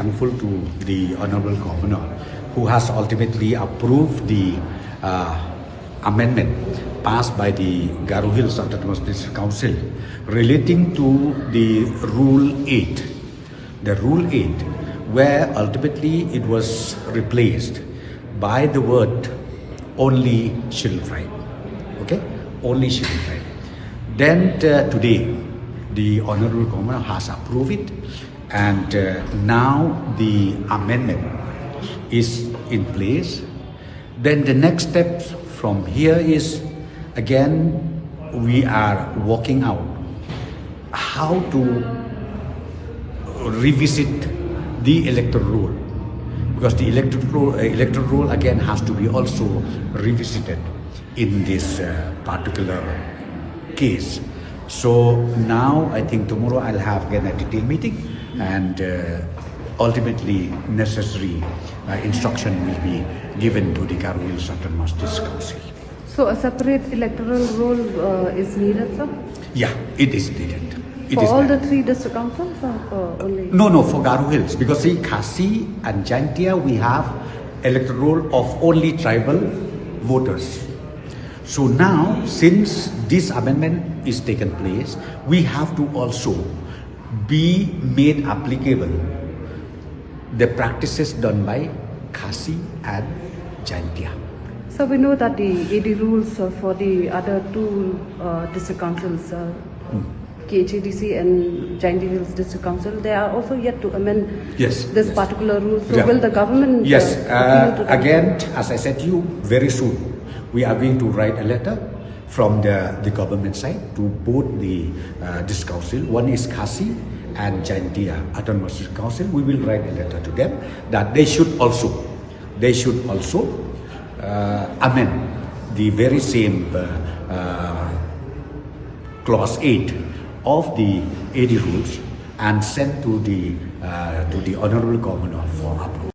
thankful to the Honorable Governor who has ultimately approved the amendment passed by the Garo Hills Autonomous District Council relating to the Rule 8. The Rule 8, where ultimately it was replaced by the word only scheduled tribe. Okay? Only scheduled tribe. Then today, the Honorable Governor has approved it, and now the amendment is in place. Then the next step from here is, again, we are working out how to revisit the electoral roll, because the electoral roll again has to be also revisited in this particular case. So now I think tomorrow I'll have again a detailed meeting, and ultimately necessary instruction will be given to the Garo Hills Autonomous District Council. So a separate electoral roll is needed, sir? Yeah, it is needed. It for is all needed. the 3 district councils or for only? No, for Garo Hills, because see, Khasi and Jaintia, we have electoral roll of only tribal voters. So now, since this amendment is taken place, we have to also be made applicable the practices done by Khasi and Jaintia. So we know that the AD rules for the other 2 district councils, KHADC and Jaintia Hills District Council, they are also yet to amend this particular rule. So will the government Yes, appeal to them? again, as I said to you, very soon we are going to write a letter from the government side to both the district council. One is Khasi and Jaintia Autonomous District Council. We will write a letter to them that they should also amend the very same clause 8 of the AD rules and send to the Honorable Governor for approval.